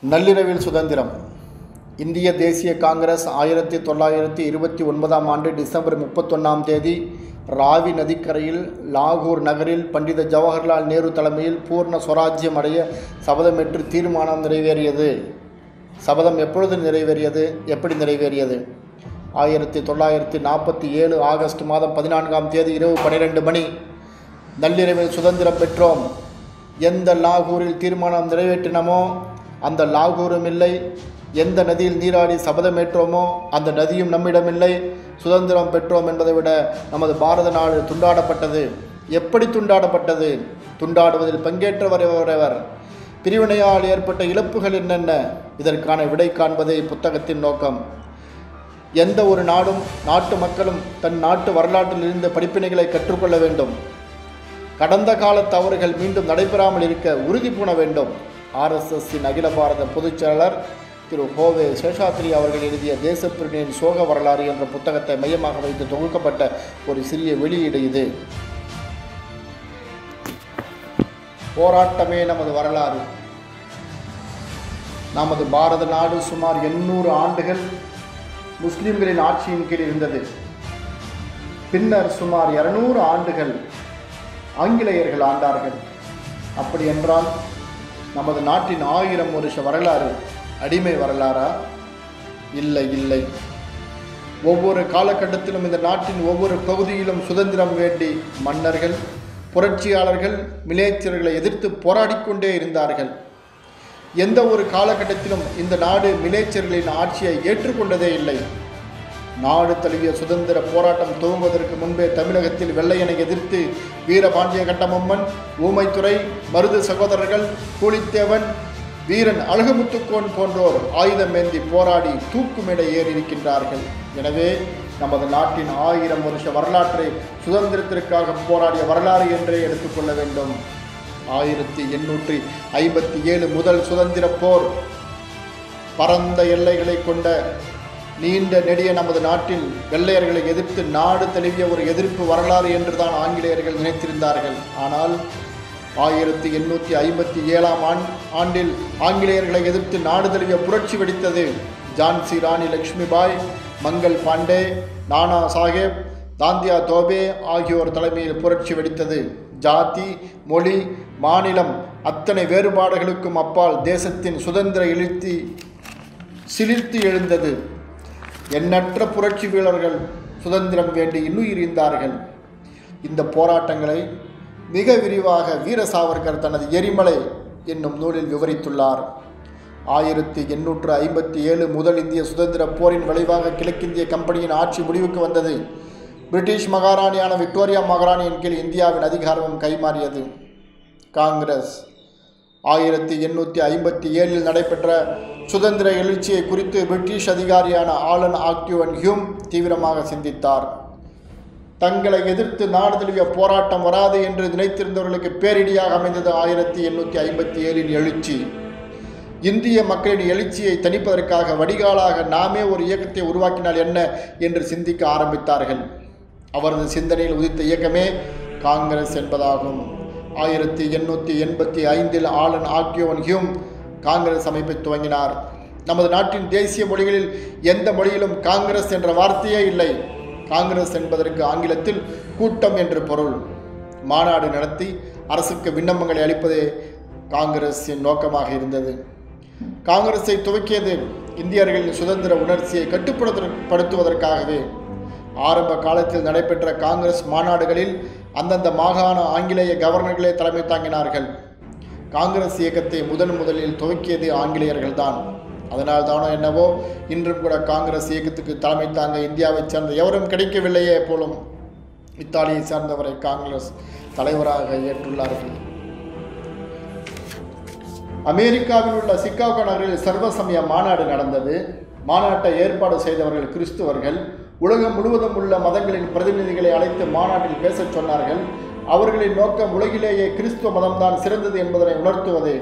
நள்ளிரவில் சுதந்திரம். இந்திய தேசிய காங்கிரஸ் 1929 டிசம்பர் 31 ராவி நதிக்கரையில் லாகூர் நகரில் பண்டித ஜவஹர்லால் நேரு தலைமையில் பூர்ண சுவராஜ்யம் அடைய சபதமேற்று தீர்மானம் நிறைவேறியது. சபதம் எப்பொழுது நிறைவேறியது, எப்படி நிறைவேறியது? 1947 ஆகஸ்ட் மாதம் 14 இரவு 12 மணி நள்ளிரவில் சுதந்திரம் பெற்றோம். எந்த லாகூரில் தீர்மானம் நிறைவேற்றினமோ அந்த லாகூரும் இல்லை. எந்த நதியில் நீராடி சபதமேற்றோமோ அந்த நதியும் நம்மிடமில்லை. சுதந்திரம் பெற்றோம் என்பதை விட நமது பாரத நாடு துண்டாடப்பட்டது. எப்படி துண்டாடப்பட்டது? துண்டாடுவதில் பங்கேற்றவர் எவர்? பிரிவினையால் ஏற்பட்ட இழப்புகள் என்னென்ன? இதற்கான விடை காண்பதே புத்தகத்தின் நோக்கம். எந்த ஒரு நாடும் நாட்டு மக்களும் தன் நாட்டு வரலாற்றில் இருந்து படிப்பினைகளை கற்றுக்கொள்ள வேண்டும். கடந்த கால தவறுகள் மீண்டும் நடைபெறாமல் இருக்க உறுதி பூண வேண்டும். RSSின் அகில பாரத பொதுச் செயலாளர் திரு கோவே சேஷாத்ரி அவர்கள் எழுதிய தேசப்பிரிவினையின் சோக வரலாறு என்ற புத்தகத்தை மையமாக வைத்து தொகுக்கப்பட்ட ஒரு சிறிய வெளியீடு இது. போராட்டமே நமது வரலாறு. நமது பாரத நாடு சுமார் 800 ஆண்டுகள் முஸ்லிம்களின் ஆட்சியின் கீழ் இருந்தது. பின்னர் சுமார் 200 ஆண்டுகள் ஆங்கிலேயர்கள் ஆண்டார்கள். அப்படி என்றால் நமது நாட்டின் 1000 வருஷ வரலாறு அடிமை வரலாறா? இல்லை. ஒவ்வொரு காலகட்டத்திலும் இந்த நாட்டின் ஒவ்வொரு பகுதியிலும் சுதந்திரம் வேண்டி மன்னர்கள், புரட்சியாளர்கள், மிலேச்சர்களை எதிர்த்து போராடிக்கொண்டே இருந்தார்கள். எந்த ஒரு காலகட்டத்திலும் இந்த நாடு மிலேச்சர்களின் ஆட்சியை ஏற்றுக்கொண்டதே இல்லை. நாடு தழுவிய சுதந்திர போராட்டம் துவங்குவதற்கு முன்பே தமிழகத்தில் வெள்ளையனை எதிர்த்து வீரபாண்டிய கட்டபொம்மன், ஊமைத்துறை, மருது சகோதரர்கள், கூலித்தேவன், வீரன் அழகுமுத்துக்கோன் போன்றோர் ஆயுதமேந்தி போராடி தூக்குமேடை ஏறியிருக்கின்றார்கள். எனவே நமது நாட்டின் 1000 வருஷ வரலாற்றை சுதந்திரத்திற்காக போராடிய வரலாறு என்றே எடுத்துக்கொள்ள வேண்டும். 1857 முதல் சுதந்திர போர் பரந்த எல்லைகளை கொண்ட நீண்ட நெடிய நமது நாட்டில் வெள்ளையர்களை எதிர்த்து நாடு தழுவிய ஒரு எதிர்ப்பு வரலாறு என்றுதான் ஆங்கிலேயர்கள் நினைத்திருந்தார்கள். ஆனால் 1857 ஆண்டில் ஆங்கிலேயர்களை எதிர்த்து நாடு தழுவிய புரட்சி வெடித்தது. ஜான்சி ராணி லக்ஷ்மிபாய், மங்கள் பாண்டே, நானா சாஹேப், தாந்தியா தோபே ஆகியோர் தலைமையில் புரட்சி வெடித்தது. ஜாதி, மொழி, மாநிலம் அத்தனை வேறுபாடுகளுக்கும் அப்பால் தேசத்தின் சுதந்திர எழுச்சி சிலிர்த்து எழுந்தது. எண்ணற்ற புரட்சி வீரர்கள் சுதந்திரம் வேண்டி இன்னுயிர்ந்தார்கள். இந்த போராட்டங்களை மிக விரிவாக வீர சாவர்கர் தனது எரிமலை என்னும் நூலில் விவரித்துள்ளார். 1857 முதல் இந்திய சுதந்திர போரின் விளைவாக கிழக்கிந்திய கம்பெனியின் ஆட்சி முடிவுக்கு வந்தது. பிரிட்டிஷ் மகாராணியான விக்டோரியா மகாராணியின் கீழ் இந்தியாவின் அதிகாரமும் கைமாறியது. காங்கிரஸ் 1857 நடைபெற்ற சுதந்திர எழுச்சியை குறித்து பிரிட்டிஷ் அதிகாரியான ஆலன் ஆக்டிவன் ஹியூம் தீவிரமாக சிந்தித்தார். தங்களை எதிர்த்து நாடு தழுவிய போராட்டம் வராது என்று நினைத்திருந்தவர்களுக்கு பேரிடியாக அமைந்தது 1857 எழுச்சி. இந்திய மக்களின் எழுச்சியை தணிப்பதற்காக வடிகாலாக நாமே ஒரு இயக்கத்தை உருவாக்கினால் என்ன என்று சிந்திக்க ஆரம்பித்தார்கள். அவரது சிந்தனையில் உதித்த இயக்கமே காங்கிரஸ் என்பதாகும். 1885 ஆலன் ஆக்டிவன் ஹியூம் காங்கிரஸ் அமைப்பை துவங்கினார். நமது நாட்டின் தேசிய மொழிகளில் எந்த மொழியிலும் காங்கிரஸ் என்ற வார்த்தையே இல்லை. காங்கிரஸ் என்பதற்கு ஆங்கிலத்தில் கூட்டம் என்று பொருள். மாநாடு நடத்தி அரசுக்கு விண்ணப்பங்களை அளிப்பதே காங்கிரஸின் நோக்கமாக இருந்தது. காங்கிரஸை துவக்கியது இந்தியர்களின் சுதந்திர உணர்ச்சியை கட்டுப்படுத்துவதற்காகவே. ஆரம்ப காலத்தில் நடைபெற்ற காங்கிரஸ் மாநாடுகளில் அந்தந்த மாகாண ஆங்கிலேய கவர்னர்களே தலைமை தாங்கினார்கள். காங்கிரஸ் இயக்கத்தை முதலில் துவக்கியது ஆங்கிலேயர்கள்தான். அதனால் தானோ என்னவோ இன்றும் கூட காங்கிரஸ் இயக்கத்துக்கு தலைமை தாங்க இந்தியாவைச் சேர்ந்த எவரும் கிடைக்கவில்லையே போலும் இத்தாலியை சேர்ந்தவரை காங்கிரஸ் தலைவராக ஏற்றுள்ளார்கள். அமெரிக்காவில் உள்ள சிகாகோ நகரில் சர்வசமய மாநாடு நடந்தது. மாநாட்டை ஏற்பாடு செய்தவர்கள் கிறிஸ்துவர்கள். உலகம் முழுவதும் உள்ள மதங்களின் பிரதிநிதிகளை அழைத்து மாநாட்டில் பேசச் சொன்னார்கள். அவர்களின் நோக்கம் உலகிலேயே கிறிஸ்துவ மதம்தான் சிறந்தது என்பதனை உணர்த்துவதே.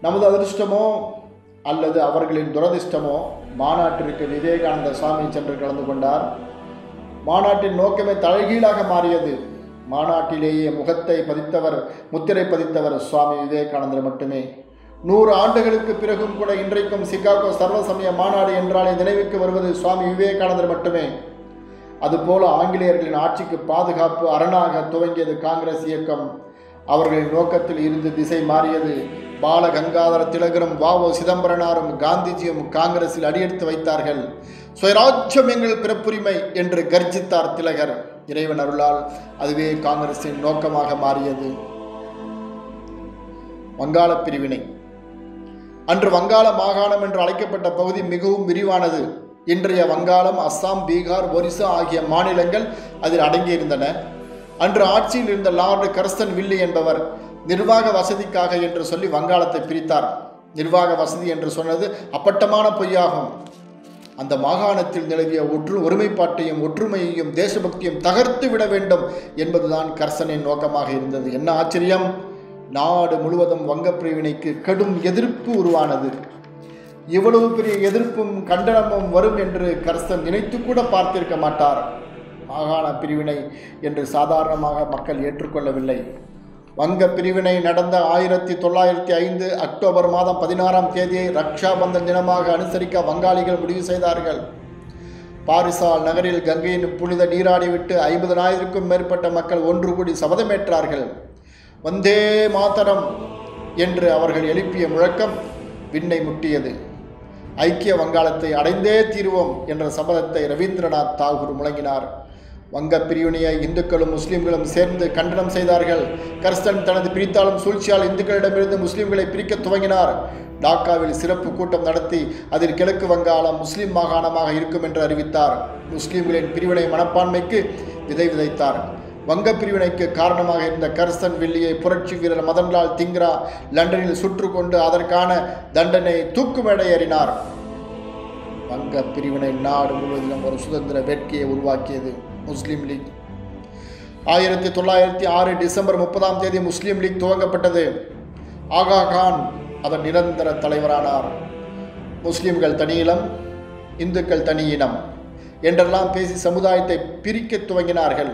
நமது அதிர்ஷ்டமோ அல்லது அவர்களின் துரதிர்ஷ்டமோ மாநாட்டிற்கு விவேகானந்த சுவாமி சென்று கலந்து கொண்டார். மாநாட்டின் நோக்கமே தலைகீழாக மாறியது. மாநாட்டிலேயே முத்திரை பதித்தவர் சுவாமி விவேகானந்தர் மட்டுமே. 100 ஆண்டுகளுக்கு பிறகும் கூட இன்றைக்கும் சிகாகோ சர்வசமய மாநாடு என்றாலே நினைவுக்கு வருவது சுவாமி விவேகானந்தர் மட்டுமே. அதுபோல ஆங்கிலேயர்களின் ஆட்சிக்கு பாதுகாப்பு அரணாக துவங்கியது காங்கிரஸ் இயக்கம். அவர்களின் நோக்கத்தில் இருந்து திசை மாறியது. பால கங்காதர திலகரும் வ.உ. சிதம்பரனாரும் காந்திஜியும் காங்கிரஸில் அடியெடுத்து வைத்தார்கள். சுயராஜ்யம் எங்கள் பிறப்புரிமை என்று கர்ஜித்தார் திலகர். இறைவன் அருளால் அதுவே காங்கிரஸின் நோக்கமாக மாறியது. வங்காள பிரிவினை. அன்று வங்காள மாகாணம் என்று அழைக்கப்பட்ட பகுதி மிகவும் விரிவானது. இன்றைய வங்காளம், அஸ்ஸாம், பீகார், ஒரிசா ஆகிய மாநிலங்கள் அதில் அடங்கியிருந்தன. அன்று ஆட்சியில் இருந்த லார்டு கர்சன் வில்லி என்பவர் நிர்வாக வசதிக்காக என்று சொல்லி வங்காளத்தை பிரித்தார். நிர்வாக வசதி என்று சொன்னது அப்பட்டமான பொய்யாகும். அந்த மாகாணத்தில் நிலவிய ஒருமைப்பாட்டையும் ஒற்றுமையையும் தேசபக்தியும் தகர்த்து விட வேண்டும் என்பதுதான் கர்சனின் நோக்கமாக இருந்தது. என்ன ஆச்சரியம்! நாடு முழுவதும் வங்க பிரிவினைக்கு கடும் எதிர்ப்பு உருவானது. இவ்வளவு பெரிய எதிர்ப்பும் கண்டனமும் வரும் என்று கர்சன் நினைத்து கூட பார்த்திருக்க மாட்டார். மாகாண பிரிவினை என்று சாதாரணமாக மக்கள் ஏற்றுக்கொள்ளவில்லை. வங்க பிரிவினை நடந்த 1905 அக்டோபர் மாதம் 16ஆம் தேதியை ரக்ஷாபந்தன் தினமாக அனுசரிக்க வங்காளிகள் முடிவு செய்தார்கள். பாரிசால் நகரில் கங்கையின் புனித நீராடிவிட்டு 50,000க்கும் மேற்பட்ட மக்கள் ஒன்று கூடி சபதமேற்றார்கள். வந்தே மாதரம் என்று அவர்கள் எழுப்பிய முழக்கம் விண்ணை முட்டியது. ஐக்கிய வங்காளத்தை அடைந்தே தீர்வோம் என்ற சபதத்தை ரவீந்திரநாத் தாகூர் முழங்கினார். வங்க பிரிவினையை இந்துக்களும் முஸ்லிம்களும் சேர்ந்து கண்டனம் செய்தார்கள். கர்சன் தனது பிரித்தாளும் சூழ்ச்சியால் இந்துக்களிடமிருந்து முஸ்லிம்களை பிரிக்க துவங்கினார். டாக்காவில் சிறப்பு கூட்டம் நடத்தி அதில் கிழக்கு வங்காளம் முஸ்லிம் மாகாணமாக இருக்கும் என்று அறிவித்தார். முஸ்லிம்களின் பிரிவினை மனப்பான்மைக்கு விதை விதைத்தார். வங்க பிரிவினைக்கு காரணமாக இருந்த கர்சன் வில்லியை புரட்சி வீரர் மதன்லால் திங்ரா லண்டனில் சுற்று கொண்டு அதற்கான தண்டனை தூக்கு மேடை ஏறினார். வங்க பிரிவினை நாடு முழுவதிலும் ஒரு சுதந்திர வேட்கையை உருவாக்கியது. முஸ்லீம் லீக். 1906 டிசம்பர் 30ஆம் தேதி முஸ்லீம் லீக் துவங்கப்பட்டது. ஆகா கான் அதன் நிரந்தர தலைவரானார். முஸ்லிம்கள் தனி இனம், இந்துக்கள் தனி இனம் என்றெல்லாம் பேசி சமுதாயத்தை பிரிக்க துவங்கினார்கள்.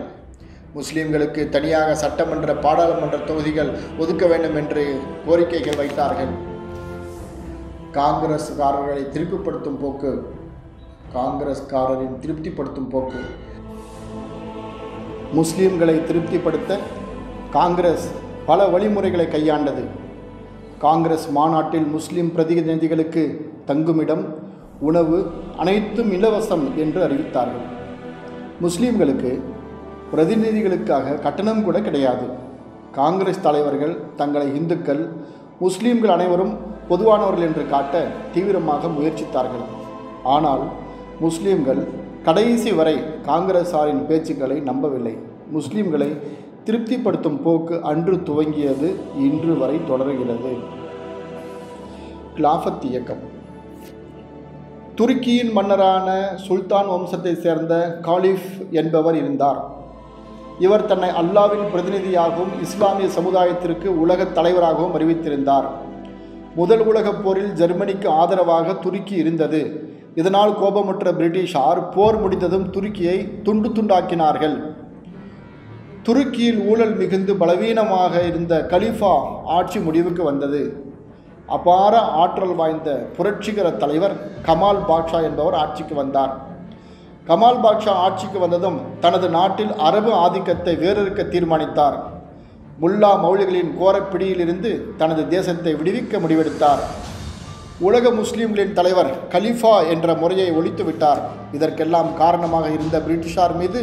முஸ்லிம்களுக்கு தனியாக சட்டமன்ற பாராளுமன்ற தொகுதிகள் ஒதுக்க வேண்டும் என்று கோரிக்கைகள் வைத்தார்கள். காங்கிரஸ்காரர்களை திருப்திப்படுத்தும் போக்கு, காங்கிரஸ்காரரின் திருப்திப்படுத்தும் போக்கு. முஸ்லிம்களை திருப்திப்படுத்த காங்கிரஸ் பல வழிமுறைகளை கையாண்டது. காங்கிரஸ் மாநாட்டில் முஸ்லிம் பிரதிநிதிகளுக்கு தங்குமிடம், உணவு அனைத்தும் இலவசம் என்று அறிவித்தார்கள். முஸ்லிம்களுக்கு பிரதிநிதிகளுக்காக கட்டணம் கூட கிடையாது. காங்கிரஸ் தலைவர்கள் தங்களை இந்துக்கள், முஸ்லீம்கள் அனைவரும் பொதுவானவர்கள் என்று காட்ட தீவிரமாக முயற்சித்தார்கள். ஆனால் முஸ்லீம்கள் கடைசி வரை காங்கிரஸாரின் பேச்சுக்களை நம்பவில்லை. முஸ்லீம்களை திருப்திப்படுத்தும் போக்கு அன்று துவங்கியது, இன்று வரை தொடர்கிறது. கிலாஃபத் இயக்கம். துருக்கியின் மன்னரான சுல்தான் வம்சத்தை சேர்ந்த காலிஃப் என்பவர் இருந்தார். இவர் தன்னை அல்லாவின் பிரதிநிதியாகவும் இஸ்லாமிய சமுதாயத்திற்கு உலகத் தலைவராகவும் அறிவித்திருந்தார். முதல் உலகப் போரில் ஜெர்மனிக்கு ஆதரவாக துருக்கி இருந்தது. இதனால் கோபமுற்ற பிரிட்டிஷார் போர் முடிந்ததும் துருக்கியை துண்டு துண்டாக்கினார்கள். துருக்கியில் ஊழல் மிகுந்து பலவீனமாக இருந்த கலீஃபா ஆட்சி முடிவுக்கு வந்தது. அபார ஆற்றல் வாய்ந்த புரட்சிகர தலைவர் கமால் பாட்ஷா என்பவர் ஆட்சிக்கு வந்தார். கமால் பாட்ஷா ஆட்சிக்கு வந்ததும் தனது நாட்டில் அரபு ஆதிக்கத்தை வேறறுக்க தீர்மானித்தார். முல்லா மௌலிகளின் கோரப்பிடியிலிருந்து தனது தேசத்தை விடுவிக்க முடிவெடுத்தார். உலக முஸ்லிம்களின் தலைவர் கலீஃபா என்ற முறையை ஒழித்துவிட்டார். இதற்கெல்லாம் காரணமாக இருந்த பிரிட்டிஷார் மீது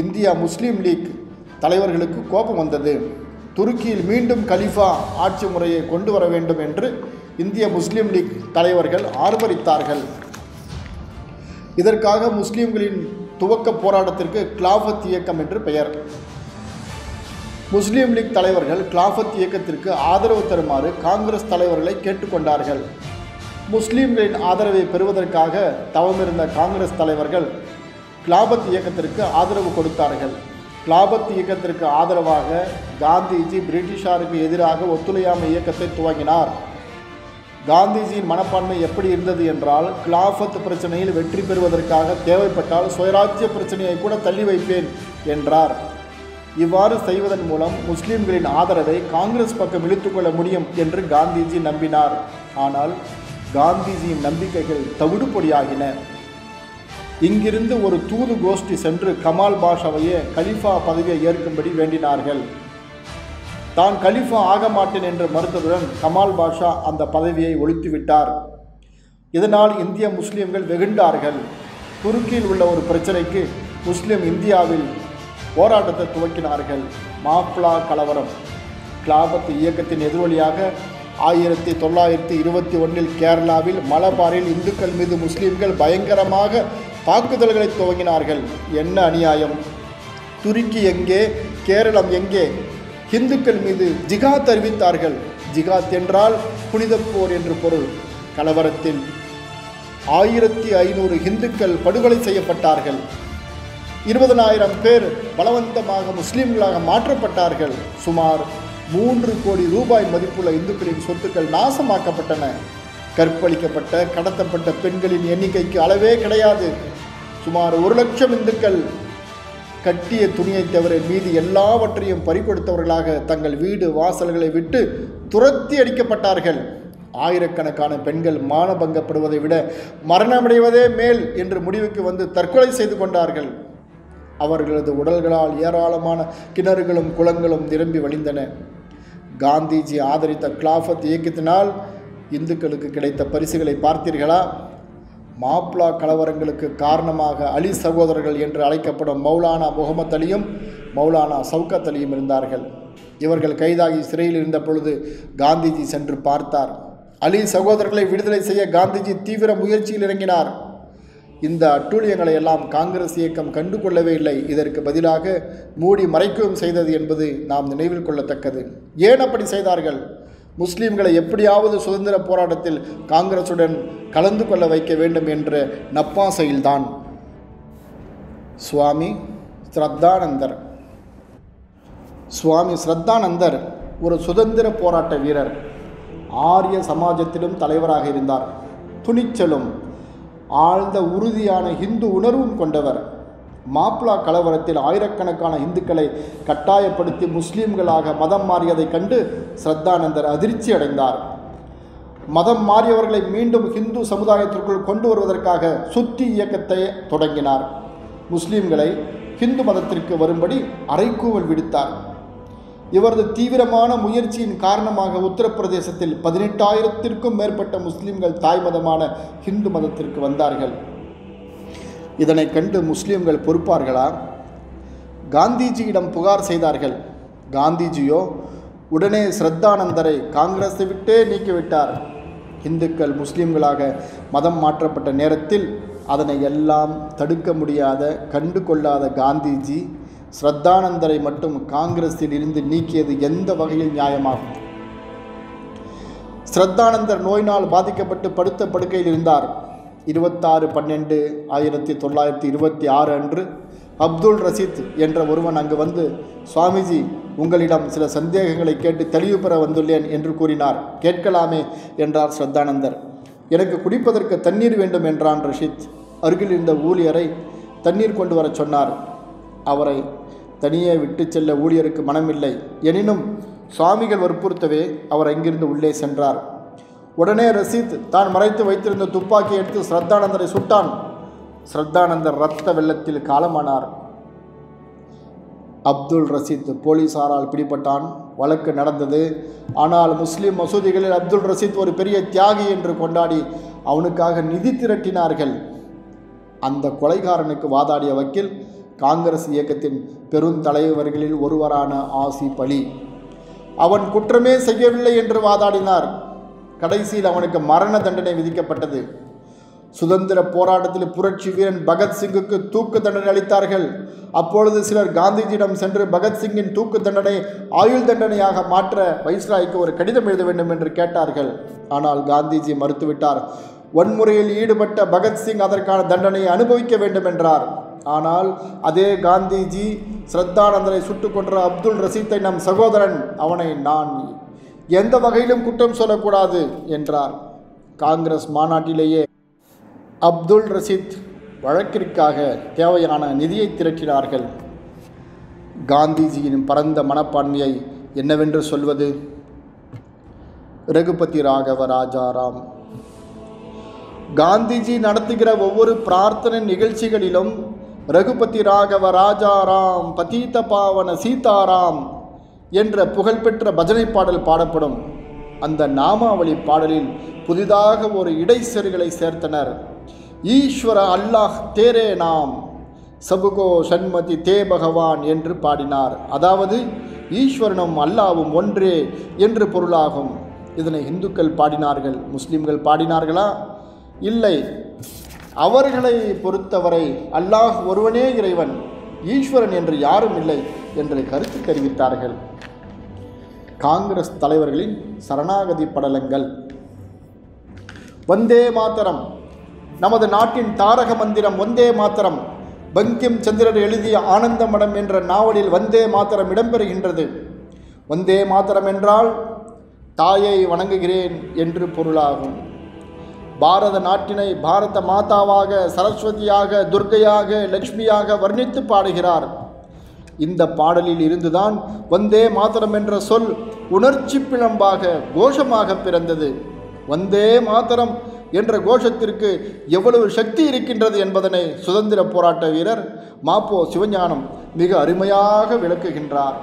இந்தியா முஸ்லீம் லீக் தலைவர்களுக்கு கோபம் வந்தது. துருக்கியில் மீண்டும் கலீஃபா ஆட்சி முறையை கொண்டு வர வேண்டும் என்று இந்திய முஸ்லீம் லீக் தலைவர்கள் ஆர்ப்பரித்தார்கள். இதற்காக முஸ்லீம்களின் துவக்க போராட்டத்திற்கு கிலாஃபத் இயக்கம் என்று பெயர். முஸ்லீம் லீக் தலைவர்கள் கிலாஃபத் இயக்கத்திற்கு ஆதரவு தருமாறு காங்கிரஸ் தலைவர்களை கேட்டுக்கொண்டார்கள். முஸ்லீம்களின் ஆதரவை பெறுவதற்காக தவமிருந்த காங்கிரஸ் தலைவர்கள் கிலாபத் இயக்கத்திற்கு ஆதரவு கொடுத்தார்கள். கிலாபத் இயக்கத்திற்கு ஆதரவாக காந்திஜி பிரிட்டிஷாருக்கு எதிராக ஒத்துழையாமை இயக்கத்தை துவங்கினார். காந்திஜியின் மனப்பான்மை எப்படி இருந்தது என்றால், கிலாஃபத் பிரச்சனையில் வெற்றி பெறுவதற்காக தேவைப்பட்டால் சுயராஜ்ய பிரச்சனையை கூட தள்ளி வைப்பேன் என்றார். இவ்வாறு செய்வதன் மூலம் முஸ்லிம்களின் ஆதரவை காங்கிரஸ் பக்கம் இழுத்துக்கொள்ள முடியும் என்று காந்திஜி நம்பினார். ஆனால் காந்திஜியின் நம்பிக்கைகள் தவிடுபொடியாகின. இங்கிருந்து ஒரு தூது கோஷ்டி சென்று கமால் பாஷாவையே கலிஃபா பதவியை ஏற்கும்படி வேண்டினார்கள். தான் கலிஃபா ஆக மாட்டேன் என்று மறுத்ததுடன் கமால் பாஷா அந்த பதவியை ஒழித்துவிட்டார். இதனால் இந்திய முஸ்லிம்கள் வெகுண்டார்கள். துருக்கியில் உள்ள ஒரு பிரச்சனைக்கு முஸ்லிம் இந்தியாவில் போராட்டத்தை துவக்கினார்கள். மாப்ளா கலவரம். கிலாபத் இயக்கத்தின் எதிரொலியாக 1921 கேரளாவில் மலபாரில் இந்துக்கள் மீது முஸ்லிம்கள் பயங்கரமாக தாக்குதல்களை துவங்கினார்கள். என்ன அநியாயம்! துருக்கி எங்கே, கேரளம் எங்கே? இந்துக்கள் மீது ஜிகாத் அறிவித்தார்கள். ஜிகாத் என்றால் புனித போர் என்று பொருள். கலவரத்தில் 1500 இந்துக்கள் படுகொலை செய்யப்பட்டார்கள். 20,000 பேர் பலவந்தமாக முஸ்லிம்களாக மாற்றப்பட்டார்கள். சுமார் 3 கோடி ரூபாய் மதிப்புள்ள இந்துக்களின் சொத்துக்கள் நாசமாக்கப்பட்டன. கற்பழிக்கப்பட்ட, கடத்தப்பட்ட பெண்களின் எண்ணிக்கைக்கு அளவே கிடையாது. சுமார் 1 லட்சம் இந்துக்கள் கட்டிய துணியை தவிர மீதி எல்லாவற்றையும் பறிகொடுத்தவர்களாக தங்கள் வீடு வாசல்களை விட்டு துரத்தி அடிக்கப்பட்டார்கள். ஆயிரக்கணக்கான பெண்கள் மானபங்கப்படுவதை விட மரணமடைவதே மேல் என்று முடிவுக்கு வந்து தற்கொலை செய்து கொண்டார்கள். அவர்களது உடல்களால் ஏராளமான கிணறுகளும் குளங்களும் நிரம்பி வழிந்தன. காந்திஜி ஆதரித்த கிலாஃபத் இயக்கத்தினால் இந்துக்களுக்கு கிடைத்த பரிசுகளை பார்த்தீர்களா? மாப்ளா கலவரங்களுக்கு காரணமாக அலி சகோதரர்கள் என்று அழைக்கப்படும் மௌலானா முகமது அலியும் மௌலானா சவுகத் அலியும் இருந்தார்கள். இவர்கள் கைதாகி சிறையில் இருந்த பொழுது காந்திஜி சென்று பார்த்தார். அலி சகோதரர்களை விடுதலை செய்ய காந்திஜி தீவிர முயற்சியில் இறங்கினார். இந்த அட்டூழியங்களை எல்லாம் காங்கிரஸ் இயக்கம் கண்டு கொள்ளவே இல்லை. இதற்கு பதிலாக மூடி மறைக்கவும் செய்தது என்பது நாம் நினைவில் கொள்ளத்தக்கது. ஏன் அப்படி செய்தார்கள்? முஸ்லிம்களை எப்படியாவது சுதந்திர போராட்டத்தில் காங்கிரசுடன் கலந்து கொள்ள வைக்க வேண்டும் என்ற நப்பாசையில்தான். சுவாமி ஸ்ரத்தானந்தர் ஒரு சுதந்திர போராட்ட வீரர். ஆரிய சமாஜத்திலும் தலைவராக இருந்தார். துணிச்சலும் ஆழ்ந்த உறுதியான இந்து உணர்வும் கொண்டவர். மாப்ளா கலவரத்தில் ஆயிரக்கணக்கான இந்துக்களை கட்டாயப்படுத்தி முஸ்லிம்களாக மதம் மாறியதை கண்டு ஸ்ரத்தானந்தர் அதிர்ச்சி அடைந்தார். மதம் மாறியவர்களை மீண்டும் இந்து சமுதாயத்திற்குள் கொண்டு வருவதற்காக சுத்தி இயக்கத்தை தொடங்கினார். முஸ்லிம்களை இந்து மதத்திற்கு வரும்படி அறைகூவல் விடுத்தார். இவரது தீவிரமான முயற்சியின் காரணமாக உத்தரப்பிரதேசத்தில் 18,000க்கும் மேற்பட்ட முஸ்லிம்கள் தாய் மதமான இந்து மதத்திற்கு வந்தார்கள். இதனை கண்டு முஸ்லிம்கள் பொறுப்பார்களா? காந்திஜியிடம் புகார் செய்தார்கள். காந்திஜியோ உடனே ஸ்ரத்தானந்தரை காங்கிரஸை விட்டே நீக்கிவிட்டார். இந்துக்கள் முஸ்லிம்களாக மதம் மாற்றப்பட்ட நேரத்தில் அதனை எல்லாம் தடுக்க முடியாத, கண்டு கொள்ளாத காந்திஜி ஸ்ரத்தானந்தரை மட்டும் காங்கிரஸில் இருந்து நீக்கியது எந்த வகையில் நியாயமாகும்? ஸ்ரத்தானந்தர் நோயினால் பாதிக்கப்பட்டு படுத்த படுக்கையில் இருந்தார். 26/12/1926 அன்று அப்துல் ரசீத் என்ற ஒருவன் அங்கு வந்து, சுவாமிஜி, உங்களிடம் சில சந்தேகங்களை கேட்டு தெளிவு பெற வந்துள்ளேன் என்று கூறினார். கேட்கலாமே என்றார் ஸ்ரத்தானந்தர். எனக்கு குடிப்பதற்கு தண்ணீர் வேண்டும் என்றான் ரஷீத். அருகில் இருந்த ஊழியரை தண்ணீர் கொண்டு வர சொன்னார். அவரை தனியே விட்டு செல்ல ஊழியருக்கு மனமில்லை. எனினும் சுவாமிகள் வற்புறுத்தவே அவர் அங்கிருந்து உள்ளே சென்றார். உடனே ரசீத் தான் மறைத்து வைத்திருந்த துப்பாக்கி எடுத்து ஸ்ரத்தானந்தரை சுட்டான். ஸ்ரத்தானந்தர் இரத்த வெள்ளத்தில் காலமானார். அப்துல் ரசீத் போலீசாரால் பிடிபட்டான். வழக்கு நடந்தது. ஆனால் முஸ்லிம் மசூதிகளில் அப்துல் ரசீத் ஒரு பெரிய தியாகி என்று கொண்டாடி அவனுக்காக நிதி திரட்டினார்கள். அந்த கொலைகாரனுக்கு வாதாடிய வக்கீல் காங்கிரஸ் இயக்கத்தின் பெருந்தலைவர்களில் ஒருவரான ஆசிப் அலி. அவன் குற்றமே செய்யவில்லை என்று வாதாடினார். கடைசியில் அவனுக்கு மரண தண்டனை விதிக்கப்பட்டது. சுதந்திர போராட்டத்தில் புரட்சி வீரன் பகத்சிங்குக்கு தூக்கு தண்டனை அளித்தார்கள். அப்பொழுது சிலர் காந்திஜியிடம் சென்று பகத்சிங்கின் தூக்கு தண்டனை ஆயுள் தண்டனையாக மாற்ற வைஸ்ராய்க்கு ஒரு கடிதம் எழுத வேண்டும் என்று கேட்டார்கள். ஆனால் காந்திஜி மறுத்துவிட்டார். வன்முறையில் ஈடுபட்ட பகத்சிங் அதற்கான தண்டனையை அனுபவிக்க வேண்டும் என்றார். ஆனால் அதே காந்திஜி ஸ்ரத்தானந்தரை சுட்டுக் கொன்ற அப்துல் ரசீத்தை நம் சகோதரன், அவனை நான் எந்த வகையிலும் குற்றம் சொல்லக்கூடாது என்றார். காங்கிரஸ் மாநாட்டிலேயே அப்துல் ரசீத் வழக்கிற்காக தேவையான நிதியை திரட்டினார்கள். காந்திஜியின் பரந்த மனப்பான்மையை என்னவென்று சொல்வது? ரகுபதி ராகவ ராஜாராம். காந்திஜி நடத்துகிற ஒவ்வொரு பிரார்த்தனை நிகழ்ச்சிகளிலும் ரகுபதி ராகவ ராஜாராம் பதீத பாவன சீதாராம் என்ற புகழ்பெற்ற பஜனை பாடல் பாடப்படும். அந்த நாமாவளி பாடலில் புதிதாக ஒரு இடைச்செருகளை சேர்த்தனர். ஈஸ்வர அல்லாஹ் தேரே நாம் சபுகோ சண்மதி தே பகவான் என்று பாடினார். அதாவது ஈஸ்வரனும் அல்லாவும் ஒன்றே என்று பொருளாகும். இதனை இந்துக்கள் பாடினார்கள், முஸ்லிம்கள் பாடினார்களா? இல்லை. அவர்களை பொறுத்தவரை அல்லாஹ் ஒருவனே இறைவன், ஈஸ்வரன் என்று யாரும் இல்லை என்று கருத்து தெரிவித்தார்கள். காங்கிரஸ் தலைவர்களின் சரணாகதி படலங்கள். வந்தே மாதரம், நமது நாட்டின் தாரக மந்திரம் வந்தே மாதரம். பங்கிம் சந்திரர் எழுதிய ஆனந்த மடம் என்ற நாவலில் வந்தே மாதரம் இடம்பெறுகின்றது. வந்தே மாதரம் என்றால் தாயை வணங்குகிறேன் என்று பொருளாகும். பாரத நாட்டினை பாரத மாதாவாக, சரஸ்வதியாக, துர்கையாக, லட்சுமியாக வர்ணித்து பாடுகிறார். இந்த பாடலில் இருந்துதான் வந்தே மாதரம் என்ற சொல் உணர்ச்சி பிழம்பாக, கோஷமாக பிறந்தது. வந்தே மாதரம் என்ற கோஷத்திற்கு எவ்வளவு சக்தி இருக்கின்றது என்பதனை சுதந்திர போராட்ட வீரர் மாப்போ சிவஞானம் மிக அருமையாக விளக்குகின்றார்.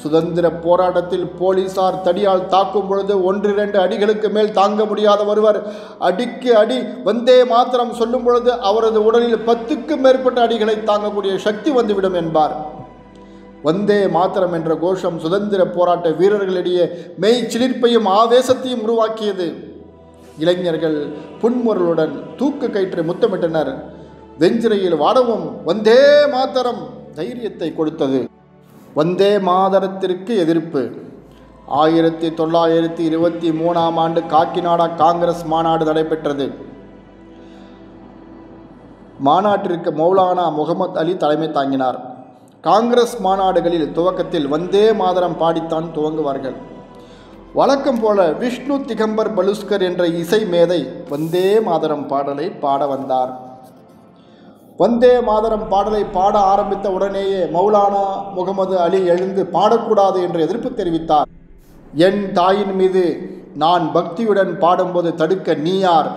சுதந்திர போராட்டத்தில் போலீசார் தடியால் தாக்கும் பொழுது 1-2 அடிகளுக்கு மேல் தாங்க முடியாத ஒருவர் அடிக்கு அடி வந்தே மாத்திரம் சொல்லும் பொழுது அவரது உடலில் 10க்கும் மேற்பட்ட அடிகளை தாங்கக்கூடிய சக்தி வந்துவிடும் என்பார். வந்தே மாத்திரம் என்ற கோஷம் சுதந்திர போராட்ட வீரர்களிடையே மெய் சிலிர்ப்பையும் ஆவேசத்தையும் உருவாக்கியது. இளைஞர்கள் புன்முறலுடன் தூக்கு கயிற்று முத்தமிட்டனர். வெஞ்சிரையில் வாடவும் வந்தே மாதரம் தைரியத்தை கொடுத்தது. வந்தே மாதரத்திற்கு எதிர்ப்பு. 1923ஆம் ஆண்டு காக்கிநாடா காங்கிரஸ் மாநாடு நடைபெற்றது. மாநாட்டிற்கு மௌலானா முகமது அலி தலைமை தாங்கினார். காங்கிரஸ் மாநாடுகளில் துவக்கத்தில் வந்தே மாதரம் பாடித்தான் துவங்குவார்கள். வழக்கம் போல விஷ்ணு திகம்பர் பலுஸ்கர் என்ற இசை மேதை வந்தே மாதரம் பாடலை பாட வந்தார். வந்தே மாதரம் பாடலை பாட ஆரம்பித்த உடனேயே மௌலானா முகமது அலி எழுந்து பாடக்கூடாது என்று எதிர்ப்பு தெரிவித்தார். என் தாயின் மீது நான் பக்தியுடன் பாடும்போது தடுக்க நீ யார்?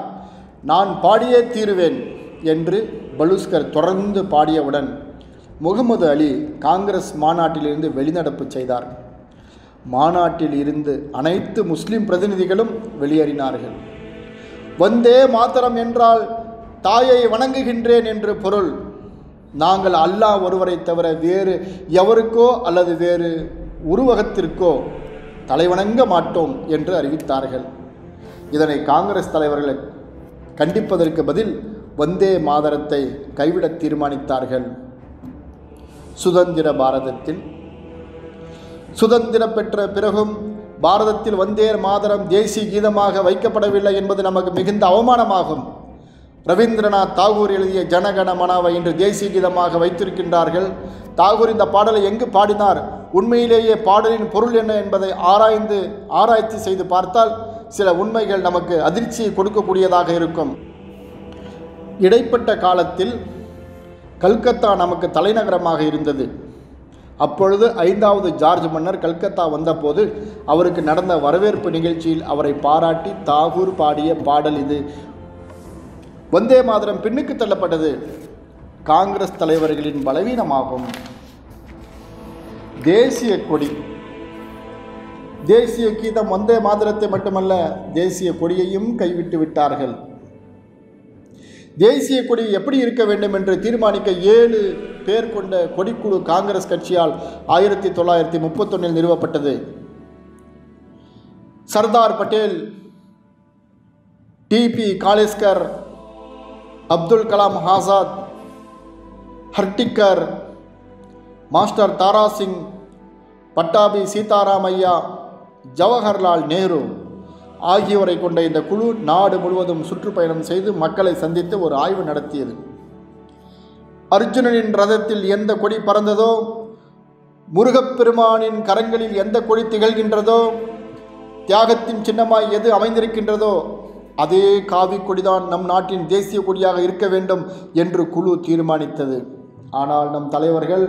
நான் பாடியே தீருவேன் என்று பலுஸ்கர் தொடர்ந்து பாடியவுடன் முகமது அலி காங்கிரஸ் மாநாட்டிலிருந்து வெளிநடப்பு செய்தார். மாநாட்டில் இருந்து அனைத்து முஸ்லிம் பிரதிநிதிகளும் வெளியேறினார்கள். வந்தே மாதரம் என்றால் தாயை வணங்குகின்றேன் என்று பொருள். நாங்கள் அல்லாஹ் ஒருவரை தவிர வேறு எவருக்கோ அல்லது வேறு உருவகத்திற்கோ தலைவணங்க மாட்டோம் என்று அறிவித்தார்கள். இதனை காங்கிரஸ் தலைவர்கள் கண்டிப்பதற்கு பதில் வந்தே மாதரத்தை கைவிட தீர்மானித்தார்கள். சுதந்திர பாரதத்தில் சுதந்திரம் பெற்ற பிறகும் பாரதத்தில் வந்தே மாதரம் தேசிய கீதமாக வைக்கப்படவில்லை என்பது நமக்கு மிகுந்த அவமானமாகும். ரவீந்திரநாத் தாகூர் எழுதிய ஜனகண மனாவை இன்று தேசிய கீதமாக வைத்திருக்கின்றார்கள். தாகூர் இந்த பாடலை எங்கு பாடினார், உண்மையிலேயே பாடலின் பொருள் என்ன என்பதை ஆராய்ச்சி செய்து பார்த்தால் சில உண்மைகள் நமக்கு அதிர்ச்சியை கொடுக்கக்கூடியதாக இருக்கும். இடைப்பட்ட காலத்தில் கல்கத்தா நமக்கு தலைநகரமாக இருந்தது. அப்பொழுது 5வது ஜார்ஜ் மன்னர் கல்கத்தா வந்தபோது அவருக்கு நடந்த வரவேற்பு நிகழ்ச்சியில் அவரை பாராட்டி தாகூர் பாடிய பாடல் இது. வந்தே மாதரம் பின்னுக்கு தள்ளப்பட்டது. காங்கிரஸ் தலைவர்களின் பலவீனமாகும். தேசிய கொடி, தேசிய கீதம் வந்தே மாதரத்தை மட்டுமல்ல தேசிய கொடியையும் கைவிட்டு விட்டார்கள். தேசிய கொடி எப்படி இருக்க வேண்டும் என்று தீர்மானிக்க 7 பேர் கொண்ட கொடிக்குழு காங்கிரஸ் கட்சியால் 1931 நிறுவப்பட்டது. சர்தார் பட்டேல், டிபி காலேஸ்கர், அப்துல் கலாம் ஆசாத், ஹர்டிக்கர், மாஸ்டர் தாராசிங், பட்டாபி சீதாராமையா, ஜவஹர்லால் நேரு ஆகியோரை கொண்ட இந்த குழு நாடு முழுவதும் சுற்றுப்பயணம் செய்து மக்களை சந்தித்து ஒரு ஆய்வு நடத்தியது. அர்ஜுனனின் ரதத்தில் எந்த கொடி பறந்ததோ, முருகப்பெருமானின் கரங்களில் எந்த கொடி திகழ்கின்றதோ, தியாகத்தின் சின்னமாய் எது அமைந்திருக்கின்றதோ அதே காவி கொடிதான் நம் நாட்டின் தேசிய கொடியாக இருக்க வேண்டும் என்று குழு தீர்மானித்தது. ஆனால் நம் தலைவர்கள்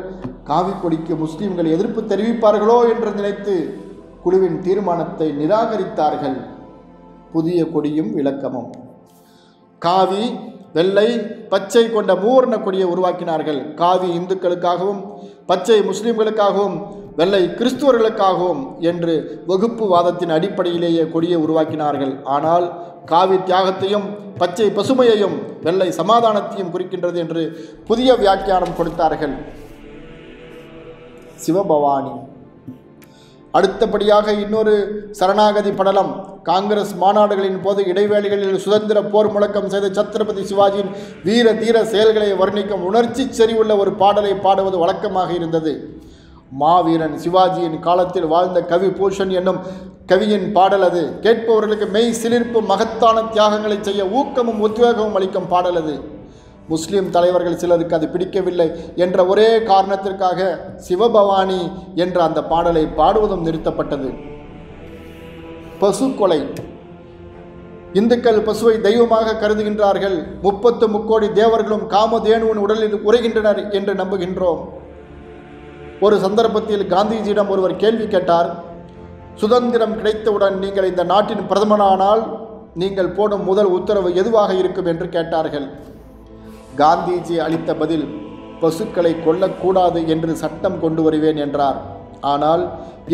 காவி கொடிக்கு முஸ்லிம்கள் எதிர்ப்பு தெரிவிப்பார்களோ என்று நினைத்து குழுவின் தீர்மானத்தை நிராகரித்தார்கள். புதிய கொடியும் விளக்கமும். காவி, வெள்ளை, பச்சை கொண்ட மூவர்ண கொடியை உருவாக்கினார்கள். காவி இந்துக்களுக்காகவும், பச்சை முஸ்லிம்களுக்காகவும், வெள்ளை கிறிஸ்துவர்களுக்காகவும் என்று வகுப்புவாதத்தின் அடிப்படையிலேயே கொடியை உருவாக்கினார்கள். ஆனால் காவி தியாகத்தையும், பச்சை பசுமையையும், வெள்ளை சமாதானத்தையும் குறிக்கின்றது என்று புதிய வியாக்கியானம் கொடுத்தார்கள். சிவபவானி. அடுத்தபடியாக இன்னொரு சரணாகதி படலம். காங்கிரஸ் மாநாடுகளின் போது இடைவேளைகளில் சுதந்திர போர் முழக்கம் செய்த சத்ரபதி சிவாஜியின் வீர தீர செயல்களை வர்ணிக்கும் உணர்ச்சி செறிவுள்ள ஒரு பாடலை பாடுவது வழக்கமாக இருந்தது. மாவீரன் சிவாஜியின் காலத்தில் வாழ்ந்த கவி பூஷன் என்னும் கவியின் பாடல் அது. கேட்பவர்களுக்கு மெய் சிலிர்ப்பும் மகத்தான தியாகங்களை செய்ய ஊக்கமும் உத்வேகமும் அளிக்கும் பாடல் அது. முஸ்லிம் தலைவர்கள் சிலருக்கு அது பிடிக்கவில்லை என்ற ஒரே காரணத்திற்காக சிவபவானி என்ற அந்த பாடலை பாடுவதும் நிறுத்தப்பட்டது. பசு கொலை. இந்துக்கள் பசுவை தெய்வமாக கருதுகின்றார்கள். 30 முக்கோடி தேவர்களும் காமதேனுவின் உடலில் உரைகின்றனர் என்று நம்புகின்றோம். ஒரு சந்தர்ப்பத்தில் காந்திஜியிடம் ஒருவர் கேள்வி கேட்டார். சுதந்திரம் கிடைத்தவுடன் நீங்கள் இந்த நாட்டின் பிரதமரானால் நீங்கள் போடும் முதல் உத்தரவு எதுவாக இருக்கும் என்று கேட்டார்கள். காந்திஜி அளித்த பதில், பசுக்களை கொல்லக்கூடாது என்று சட்டம் கொண்டு வருவேன் என்றார். ஆனால்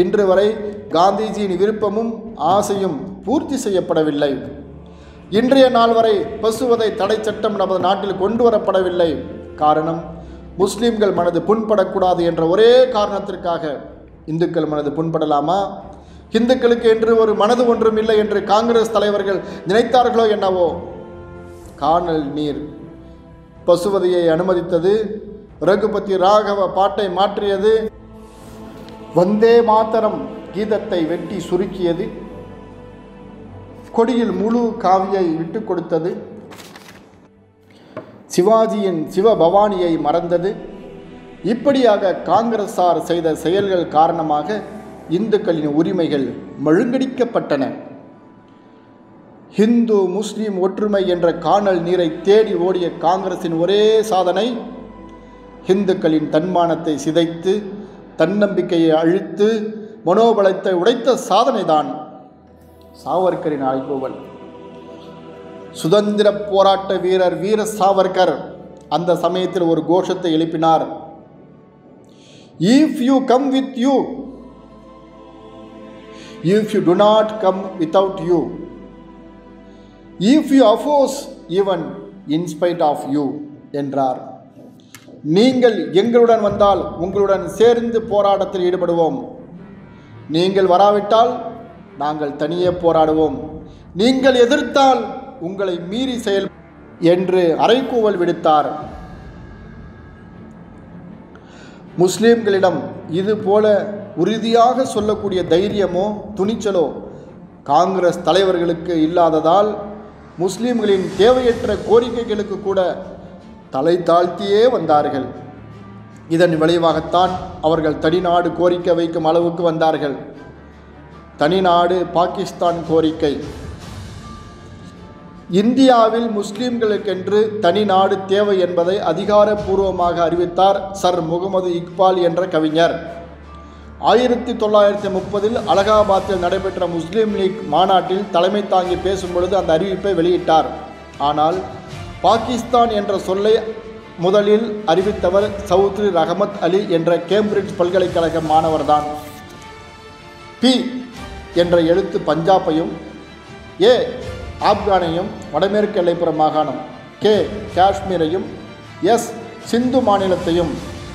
இன்று வரை காந்திஜியின் விருப்பமும் ஆசையும் பூர்த்தி செய்யப்படவில்லை. இன்றைய நாள் வரை பசுவதை தடை சட்டம் நமது நாட்டில் கொண்டு வரப்படவில்லை. காரணம், முஸ்லிம்கள் மனது புண்படக்கூடாது என்ற ஒரே காரணத்திற்காக. இந்துக்கள் மனது புண்படலாமா? இந்துக்களுக்கு என்று ஒரு மனது ஒன்றும் இல்லை என்று காங்கிரஸ் தலைவர்கள் நினைத்தார்களோ என்னவோ. காணல் நீர் பசுவதையை அனுமதித்தது. ரகுபதி ராகவ பாட்டை மாற்றியது. வந்தே மாதரம் கீதத்தை வெட்டி சுருக்கியது. கொடியில் முழு காவியை விட்டு கொடுத்தது. சிவாஜியின் சிவபவானியை மறந்தது. இப்படியாக காங்கிரசார் செய்த செயல்கள் காரணமாக இந்துக்களின் உரிமைகள் மழுங்கடிக்கப்பட்டன. ஹிந்து முஸ்லீம் ஒற்றுமை என்ற காணல் நீரை தேடி ஓடிய காங்கிரசின் ஒரே சாதனை இந்துக்களின் தன்மானத்தை சிதைத்து, தன்னம்பிக்கையை அழித்து, மனோபலத்தை உடைத்த சாதனைதான். சாவர்கரின் அழைப்புகள். சுதந்திர போராட்ட வீரர் வீர சாவர்கர் அந்த சமயத்தில் ஒரு கோஷத்தை எழுப்பினார். If you come with you, if you do not come without you, if you oppose even in spite of you என்றார். நீங்கள் எங்களுடன் வந்தால் உங்களுடன் சேர்ந்து போராட்டத்தில் ஈடுபடுவோம். நீங்கள் வராவிட்டால் நாங்கள் தனியே போராடுவோம். நீங்கள் எதிர்த்தால் உங்களை மீறி செயல் என்று அறைகூவல் விடுத்தார். முஸ்லிம்களிடம் இது போல உறுதியாக சொல்லக்கூடிய தைரியமோ துணிச்சலோ காங்கிரஸ் தலைவர்களுக்கு இல்லாததால் முஸ்லிம்களின் தேவையற்ற கோரிக்கைகளுக்கு கூட தலை தாழ்த்தியே வந்தார்கள். இதன் விளைவாகத்தான் அவர்கள் தனிநாடு கோரிக்கை வைக்கும் அளவுக்கு வந்தார்கள். தனிநாடு பாகிஸ்தான் கோரிக்கை. இந்தியாவில் முஸ்லிம்களுக்கென்று தனி நாடு தேவை என்பதை அதிகாரப்பூர்வமாக அறிவித்தார் சர் முகமது இக்பால் என்ற கவிஞர். 1930 அலகாபாத்தில் நடைபெற்ற முஸ்லீம் லீக் மாநாட்டில் தலைமை தாங்கி பேசும்பொழுது அந்த அறிவிப்பை வெளியிட்டார். ஆனால் பாகிஸ்தான் என்ற சொல்லை முதலில் அறிவித்தவர் சௌத்ரி ரஹமத் அலி என்ற கேம்பிரிட்ஜ் பல்கலைக்கழக மாணவர்தான். பி என்ற எழுத்து பஞ்சாபையும், ஏ ஆப்கானையும் வடமேற்கு எல்லைப்புற மாகாணம், கே காஷ்மீரையும், எஸ் சிந்து மாநிலத்தையும்,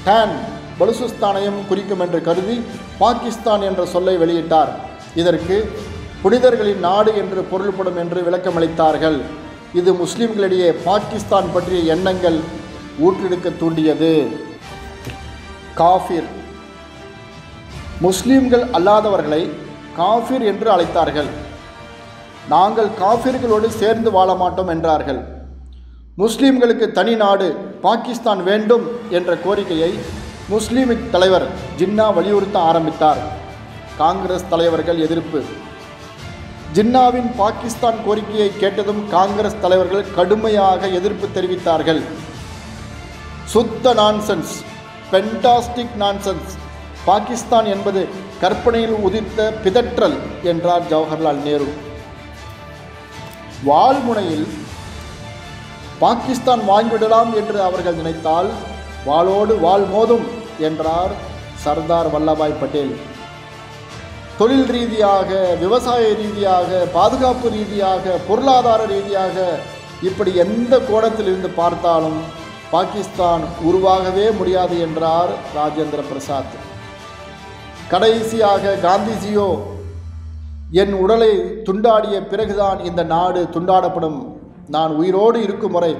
டேன் பலுசிஸ்தானையும் குறிக்கும் என்று கருதி பாகிஸ்தான் என்ற சொல்லை வெளியிட்டார். இதற்கு புனிதர்களின் நாடு என்று பொருள்படும் என்று விளக்கமளித்தார்கள். இது முஸ்லிம்களிடையே பாகிஸ்தான் பற்றிய எண்ணங்கள் ஊற்றெடுக்க தூண்டியது. காஃபிர். முஸ்லிம்கள் அல்லாதவர்களை காஃபிர் என்று அழைத்தார்கள். நாங்கள் காஃபிர்களோடு சேர்ந்து வாழ மாட்டோம் என்றார்கள். முஸ்லிம்களுக்கு தனி நாடு பாகிஸ்தான் வேண்டும் என்ற கோரிக்கையை முஸ்லீமிக் தலைவர் ஜின்னா வலியுறுத்த ஆரம்பித்தார். காங்கிரஸ் தலைவர்கள் எதிர்ப்பு. ஜின்னாவின் பாகிஸ்தான் கோரிக்கையை கேட்டதும் காங்கிரஸ் தலைவர்கள் கடுமையாக எதிர்ப்பு தெரிவித்தார்கள். சுத்த நான்சென்ஸ், ஃபென்டாஸ்டிக் நான்சென்ஸ். பாகிஸ்தான் என்பது கற்பனையில் உதித்த பிதற்றல் என்றார் ஜவஹர்லால் நேரு. வாழ்முனையில் பாகிஸ்தான் வாங்கிவிடலாம் என்று அவர்கள் நினைத்தால் வாளோடு வாள் மோதும் என்றார் சர்தார் வல்லபாய் பட்டேல். தொழில் ரீதியாக, விவசாய ரீதியாக, பாதுகாப்பு ரீதியாக, பொருளாதார ரீதியாக, இப்படி எந்த கோணத்தில் இருந்து பார்த்தாலும் பாகிஸ்தான் உருவாகவே முடியாது என்றார் ராஜேந்திர பிரசாத். கடைசியாக காந்திஜியோ, என் உடலை துண்டாடிய பிறகுதான் இந்த நாடு துண்டாடப்படும், நான் உயிரோடு இருக்கும் வரை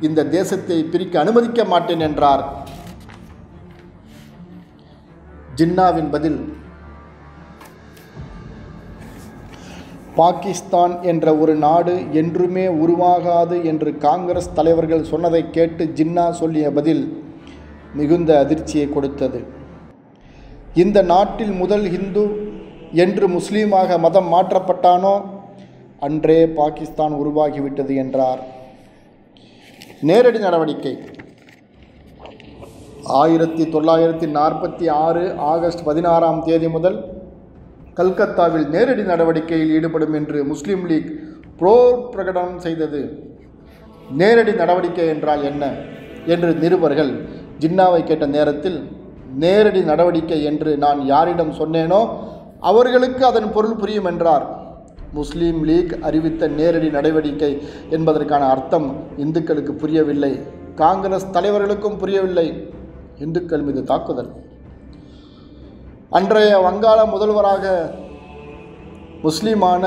இந்த தேசத்தை பிரிக்க அனுமதிக்க மாட்டேன் என்றார். ஜின்னாவின் பதில்: பாகிஸ்தான் என்ற ஒரு நாடு என்றுமே உருவாகாது என்று காங்கிரஸ் தலைவர்கள் சொன்னதை கேட்டு ஜின்னா சொல்லிய பதில் மிகுந்த அதிர்ச்சியை கொடுத்தது. இந்த நாட்டில் முதல் ஹிந்து என்று முஸ்லீமாக மதம் மாற்றப்பட்டானோ அன்றே பாகிஸ்தான் உருவாகிவிட்டது என்றார். நேரடி நடவடிக்கை: 1946 ஆகஸ்ட் 16 முதல் கல்கத்தாவில் நேரடி நடவடிக்கையில் ஈடுபடும் என்று முஸ்லீம் லீக் பிரகடனம் செய்தது. நேரடி நடவடிக்கை என்றால் என்ன என்று நிருபர்கள் ஜின்னாவை கேட்ட நேரத்தில், நேரடி நடவடிக்கை என்று நான் யாரிடம் சொன்னேனோ அவர்களுக்கு அதன் பொருள் புரியும் என்றார். முஸ்லீம் லீக் அறிவித்த நேரடி நடவடிக்கை என்பதற்கான அர்த்தம் இந்துக்களுக்கு புரியவில்லை, காங்கிரஸ் தலைவர்களுக்கும் புரியவில்லை. இந்துக்கள் மீது தாக்குதல். அன்றைய வங்காள முதல்வராக முஸ்லீமான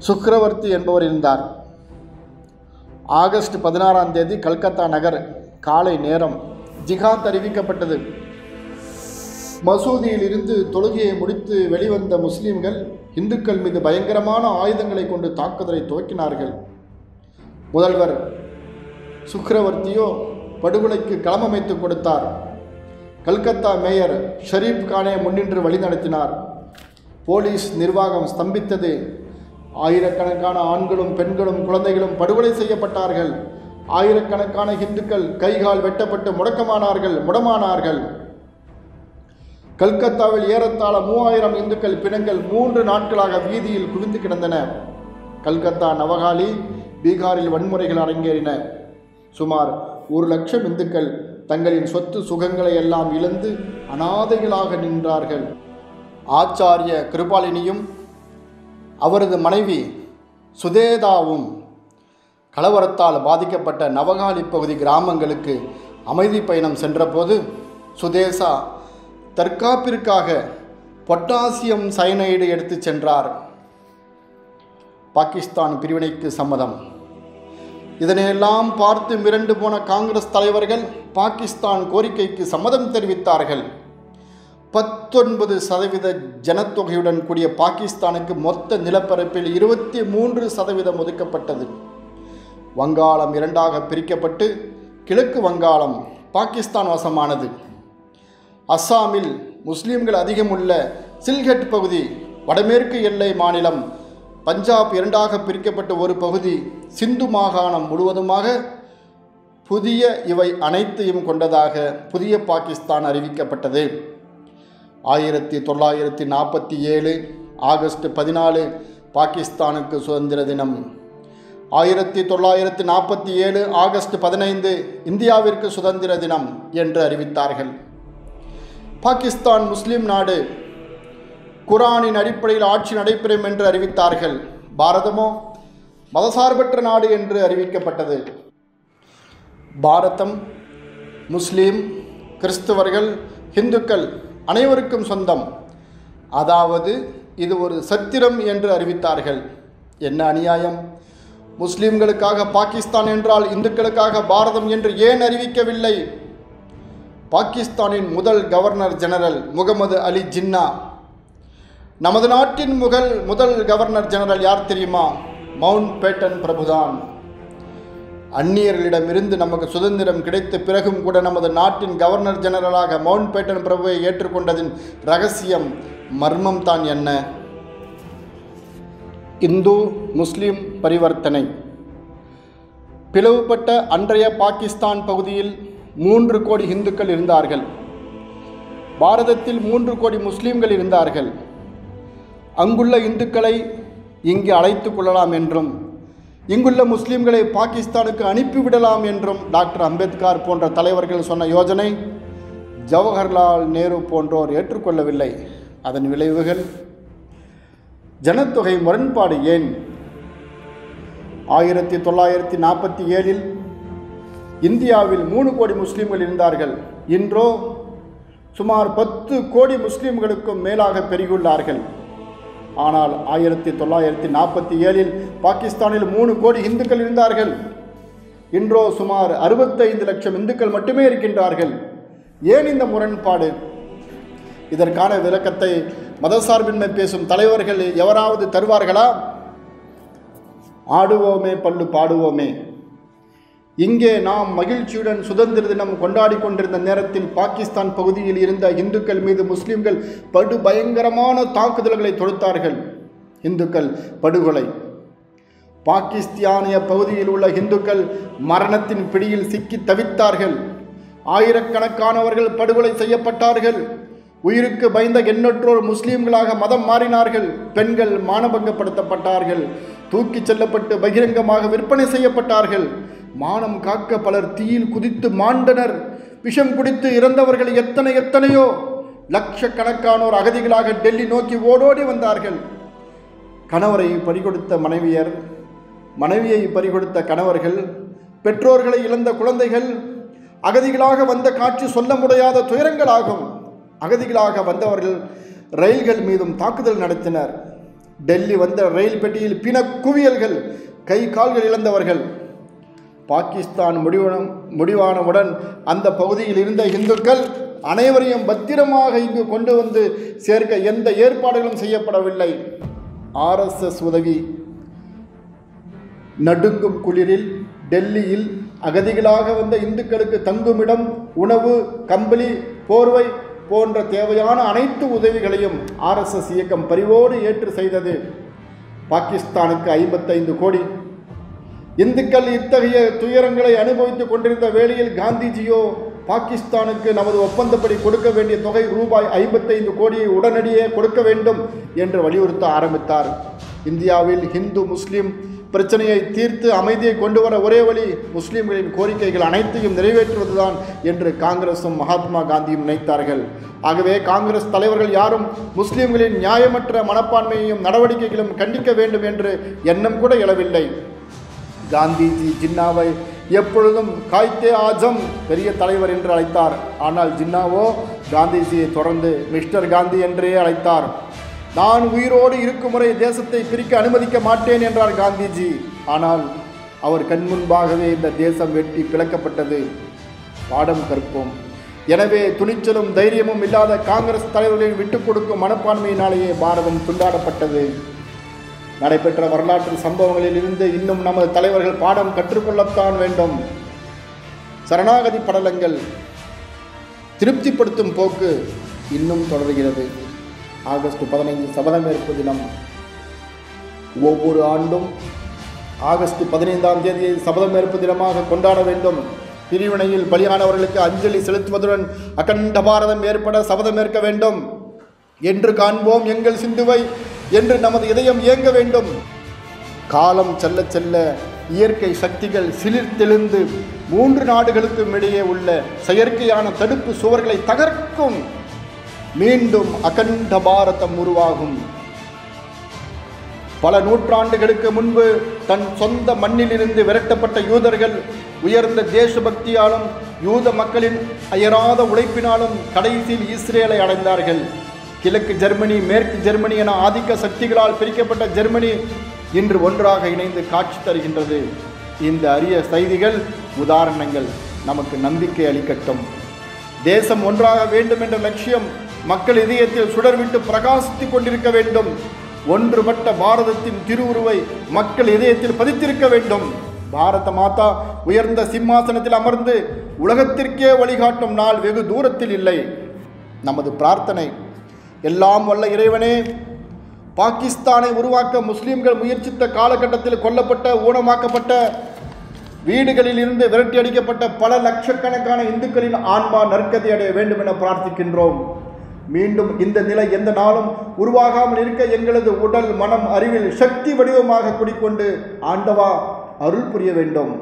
சுக்ரவர்த்தி என்பவர் இருந்தார். ஆகஸ்ட் 16 கல்கத்தா நகர் காலை நேரம் ஜிஹாத் அறிவிக்கப்பட்டது. மசூதியில் இருந்து தொழுகையை முடித்து வெளிவந்த முஸ்லீம்கள் இந்துக்கள் மீது பயங்கரமான ஆயுதங்களை கொண்டு தாக்குதலை துவக்கினார்கள். முதல்வர் சுக்ரவர்த்தியோ படுகொலைக்கு களமமைத்து கொடுத்தார். கல்கத்தா மேயர் ஷரீப் கானே முன்னின்று வழிநடத்தினார். போலீஸ் நிர்வாகம் ஸ்தம்பித்தது. ஆயிரக்கணக்கான ஆண்களும் பெண்களும் குழந்தைகளும் படுகொலை செய்யப்பட்டார்கள். ஆயிரக்கணக்கான இந்துக்கள் கைகால் வெட்டப்பட்டு முடமானார்கள். கல்கத்தாவில் ஏறத்தாழ 3000 இந்துக்கள் பிணங்கள் 3 நாட்களாக வீதியில் குவிந்து கிடந்தன. கல்கத்தா, நவகாலி, பீகாரில் வன்முறைகள் அரங்கேறின. சுமார் 1,00,000 இந்துக்கள் தங்களின் சொத்து சுகங்களை எல்லாம் இழந்து அனாதைகளாக நின்றார்கள். ஆச்சாரிய கிருபாலினியும் அவரது மனைவி சுதேதாவும் கலவரத்தால் பாதிக்கப்பட்ட நவகாலி பகுதி கிராமங்களுக்கு அமைதி பயணம் சென்றபோது சுதேசா தற்காப்பிற்காக பொட்டாசியம் சயனைடு எடுத்து சென்றார். பாகிஸ்தான் பிரிவினைக்கு சம்மதம். இதனையெல்லாம் பார்த்து மிரண்டு போன காங்கிரஸ் தலைவர்கள் பாகிஸ்தான் கோரிக்கைக்கு சம்மதம் தெரிவித்தார்கள். 19% ஜனத்தொகையுடன் கூடிய பாகிஸ்தானுக்கு மொத்த நிலப்பரப்பில் 23% ஒதுக்கப்பட்டது. வங்காளம் 2ஆக பிரிக்கப்பட்டு கிழக்கு வங்காளம் பாகிஸ்தான் வசமானது. அஸ்ஸாமில் முஸ்லீம்கள் அதிகமுள்ள சில்ஹெட் பகுதி வடமேற்கு எல்லை மாநிலம், பஞ்சாப் 2ஆக பிரிக்கப்பட்ட ஒரு பகுதி சிந்து மாகாணம் முழுவதுமாக புதிய இவை அனைத்தையும் கொண்டதாக புதிய பாகிஸ்தான் அறிவிக்கப்பட்டது. 1947 ஆகஸ்ட் 14 பாகிஸ்தானுக்கு சுதந்திர தினம். 1947 ஆகஸ்ட் 15 இந்தியாவிற்கு சுதந்திர தினம் என்று அறிவித்தார்கள். பாகிஸ்தான் முஸ்லிம் நாடு, குரானின் அடிப்படையில் ஆட்சி நடைபெறும் என்று அறிவித்தார்கள். பாரதமோ மதசார்பற்ற நாடு என்று அறிவிக்கப்பட்டது. பாரதம் முஸ்லீம், கிறிஸ்தவர்கள், இந்துக்கள் அனைவருக்கும் சொந்தம், அதாவது இது ஒரு சத்திரம் என்று அறிவித்தார்கள். என்ன அநியாயம்! முஸ்லீம்களுக்காக பாகிஸ்தான் என்றால் இந்துக்களுக்காக பாரதம் என்று ஏன் அறிவிக்கவில்லை? பாகிஸ்தானின் முதல் கவர்னர் ஜெனரல் முகமது அலி ஜின்னா. நமது நாட்டின் முதல் கவர்னர் ஜெனரல் யார் தெரியுமா? Mount pattern பிரபுதான். அந்நியர்களிடமிருந்து நமக்கு சுதந்திரம் கிடைத்த பிறகும் கூட நமது நாட்டின் கவர்னர் ஜெனரலாக மவுண்ட் பேட்டன் பிரபுவை ஏற்றுக்கொண்டதின் ரகசியம், மர்மம் தான் என்ன? இந்து முஸ்லீம் பரிவர்த்தனை. பிளவுபட்ட அன்றைய பாகிஸ்தான் பகுதியில் 3 கோடி இந்துக்கள் இருந்தார்கள். பாரதத்தில் 3 கோடி முஸ்லீம்கள் இருந்தார்கள். அங்குள்ள இந்துக்களை இங்கு அழைத்து கொள்ளலாம் என்றும் இங்குள்ள முஸ்லீம்களை பாகிஸ்தானுக்கு அனுப்பிவிடலாம் என்றும் டாக்டர் அம்பேத்கர் போன்ற தலைவர்கள் சொன்ன யோஜனை ஜவஹர்லால் நேரு போன்றோர் ஏற்றுக்கொள்ளவில்லை. அதன் விளைவுகள் ஜனத்தொகை முரண்பாடு ஏன்? 1947 இந்தியாவில் 3 கோடி முஸ்லீம்கள் இருந்தார்கள். இன்றோ சுமார் 10 கோடி முஸ்லீம்களுக்கும் மேலாக பெருகியுள்ளார்கள். ஆனால் 1947 பாகிஸ்தானில் 3 கோடி இந்துக்கள் இருந்தார்கள். இன்றோ சுமார் 65 லட்சம் இந்துக்கள் மட்டுமே இருக்கின்றார்கள். ஏன் இந்த முரண்பாடு? இதற்கான விளக்கத்தை மதசார்பின்மை பேசும் தலைவர்கள் எவராவது தருவார்களா? ஆடுவோமே பல்லு பாடுவோமே. இங்கே நாம் மகிழ்ச்சியுடன் சுதந்திர தினம் கொண்டாடி கொண்டிருந்த நேரத்தில் பாகிஸ்தான் பகுதியில் இருந்த இந்துக்கள் மீது முஸ்லிம்கள் படு பயங்கரமான தாக்குதல்களை தொடுத்தார்கள். இந்துக்கள் படுகொலை. பாகிஸ்தானிய பகுதியில் உள்ள இந்துக்கள் மரணத்தின் பிடியில் சிக்கி தவித்தார்கள். ஆயிரக்கணக்கானவர்கள் படுகொலை செய்யப்பட்டார்கள். உயிருக்கு பயந்த எண்ணற்றோர் முஸ்லீம்களாக மதம் மாறினார்கள். பெண்கள் மானபங்கப்படுத்தப்பட்டார்கள். தூக்கிச் செல்லப்பட்டு பகிரங்கமாக விற்பனை செய்யப்பட்டார்கள். மானம் காக்க பலர் தீயில் குதித்து மாண்டனர். விஷம் குடித்து இறந்தவர்கள் எத்தனையோ. லட்சக்கணக்கானோர் அகதிகளாக டெல்லி நோக்கி ஓடோடி வந்தார்கள். கணவரை பறிகொடுத்த மனைவியர், மனைவியை பறிகொடுத்த கணவர்கள், பெற்றோர்களை இழந்த குழந்தைகள், அகதிகளாக வந்த காட்சி சொல்ல முடியாத துயரங்களாகும். அகதிகளாக வந்தவர்கள் ரயில்கள் மீதும் தாக்குதல் நடத்தினர். டெல்லி வந்த ரயில் பெட்டியில் பிண குவியல்கள், கை கால்கள் இழந்தவர்கள். பாகிஸ்தான் முடிவானவுடன் அந்த பகுதியில் இருந்த இந்துக்கள் அனைவரையும் பத்திரமாக இங்கு கொண்டு வந்து சேர்க்க எந்த ஏற்பாடுகளும் செய்யப்படவில்லை. RSS உதவி. நடுங்கும் குளிரில் டெல்லியில் அகதிகளாக வந்த இந்துக்களுக்கு தங்குமிடம், உணவு, கம்பளி, போர்வை போன்ற தேவையான அனைத்து உதவிகளையும் RSS இயக்கம் பரிவோடு ஏற்று செய்தது. பாகிஸ்தானுக்கு 55 கோடி இந்துக்கள் இத்தகைய துயரங்களை அனுபவித்துக் கொண்டிருந்த வேளையில் காந்திஜியோ பாகிஸ்தானுக்கு நமது ஒப்பந்தப்படி கொடுக்க வேண்டிய தொகை ரூபாய் 55 கோடியை உடனடியே கொடுக்க வேண்டும் என்று வலியுறுத்த ஆரம்பித்தார். இந்தியாவில் இந்து முஸ்லீம் பிரச்சனையை தீர்த்து அமைதியை கொண்டு வர ஒரே வழி முஸ்லீம்களின் கோரிக்கைகள் அனைத்தையும் நிறைவேற்றுவதுதான் என்று காங்கிரசும் மகாத்மா காந்தியும் நினைத்தார்கள். ஆகவே காங்கிரஸ் தலைவர்கள் யாரும் முஸ்லீம்களின் நியாயமற்ற மனப்பான்மையையும் நடவடிக்கைகளும் கண்டிக்க வேண்டும் என்று எண்ணம் கூட எழவில்லை. காந்திஜி ஜின்னாவை எப்பொழுதும் காய்தே ஆஜம், பெரிய தலைவர் என்று அழைத்தார். ஆனால் ஜின்னாவோ காந்திஜியை தொடர்ந்து மிஸ்டர் காந்தி என்றே அழைத்தார். நான் உயிரோடு இருக்கும் முறை தேசத்தை பிரிக்க அனுமதிக்க மாட்டேன் என்றார் காந்திஜி. ஆனால் அவர் கண் முன்பாகவே இந்த தேசம் வெட்டி பிளக்கப்பட்டது. பாடம் கற்போம். எனவே துணிச்சலும் தைரியமும் இல்லாத காங்கிரஸ் தலைவர்களின் விட்டுக் கொடுக்கும் மனப்பான்மையினாலேயே பாரதம் துண்டாடப்பட்டது. நடைபெற்ற வரலாற்று சம்பவங்களில் இருந்து இன்னும் நமது தலைவர்கள் பாடம் கற்றுக்கொள்ளத்தான் வேண்டும். சரணாகதி படலங்கள் திருப்திப்படுத்தும் போக்கு இன்னும் தொடர்கிறது. ஆகஸ்ட் 15 சபதமேற்பு தினம். ஒவ்வொரு ஆண்டும் ஆகஸ்ட் 15ஆம் தேதியை சபதமேற்பு தினமாக கொண்டாட வேண்டும். பிரிவினையில் பலியானவர்களுக்கு அஞ்சலி செலுத்துவதுடன் அகண்ட பாரதம் ஏற்பட சபதமேற்க வேண்டும். என்று காண்போம் எங்கள் சிந்துவை என்று நமது இதயம் இயங்க வேண்டும். காலம் செல்ல செல்ல இயற்கை சக்திகள் சிலிர்த்தெழுந்து 3 நாடுகளுக்கும் இடையே உள்ள செயற்கையான தடுப்பு சுவர்களை தகர்க்கும். மீண்டும் அகண்ட பாரதம் உருவாகும். பல நூற்றாண்டுகளுக்கு முன்பு தன் சொந்த மண்ணிலிருந்து விரட்டப்பட்ட யூதர்கள் உயர்ந்த தேசபக்தியாலும் யூத மக்களின் அயராத உழைப்பினாலும் கடைசியில் இஸ்ரேலை அடைந்தார்கள். கிழக்கு ஜெர்மனி, மேற்கு ஜெர்மனி என ஆதிக்க சக்திகளால் பிரிக்கப்பட்ட ஜெர்மனி இன்று ஒன்றாக இணைந்து காட்சி தருகின்றது. இந்த அரிய செய்திகள், உதாரணங்கள் நமக்கு நம்பிக்கை அளிக்கட்டும். தேசம் ஒன்றாக வேண்டும் என்ற லட்சியம் மக்கள் இதயத்தில் சுடர்விட்டு பிரகாசித்துக் கொண்டிருக்க வேண்டும். ஒன்றுபட்ட பாரதத்தின் திருவுருவை மக்கள் இதயத்தில் பதித்திருக்க வேண்டும். பாரத மாதா உயர்ந்த சிம்மாசனத்தில் அமர்ந்து உலகத்திற்கே வழிகாட்டும் நாள் வெகு தூரத்தில் இல்லை. நமது பிரார்த்தனை, எல்லாம் வல்ல இறைவனே, பாகிஸ்தானை உருவாக்க முஸ்லிம்கள் முயற்சித்த காலகட்டத்தில் கொல்லப்பட்ட, ஊனமாக்கப்பட்ட வீடுகளில் இருந்து விரட்டி அடிக்கப்பட்ட பல லட்சக்கணக்கான இந்துக்களின் ஆன்மா நற்கதி அடைய வேண்டும் என பிரார்த்திக்கின்றோம். மீண்டும் இந்த நிலை எந்த நாளும் உருவாகாமல் இருக்க எங்களது உடல், மனம், அறிவில் சக்தி வடிவமாக குடிக்கொண்டு ஆண்டவா அருள் புரிய வேண்டும்.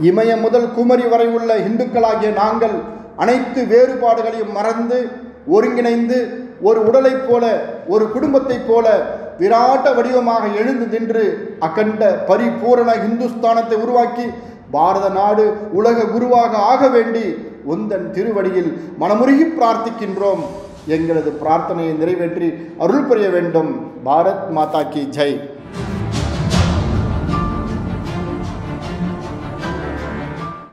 இமயம் முதல் குமரி வரை உள்ள இந்துக்களாகிய நாங்கள் அனைத்து வேறுபாடுகளையும் மறந்து ஒருங்கிணைந்து ஒரு உடலைப் போல, ஒரு குடும்பத்தைப் போல விராட்ட வடிவமாக எழுந்து நின்று அகண்ட பரிபூரண இந்துஸ்தானத்தை உருவாக்கி பாரத நாடு உலக குருவாக ஆக வேண்டி உந்தன் திருவடியில் மனமுருகி பிரார்த்திக்கின்றோம். எங்களது பிரார்த்தனையை நிறைவேற்றி அருள் புரிய வேண்டும். பாரத் மாதா கி ஜெய்.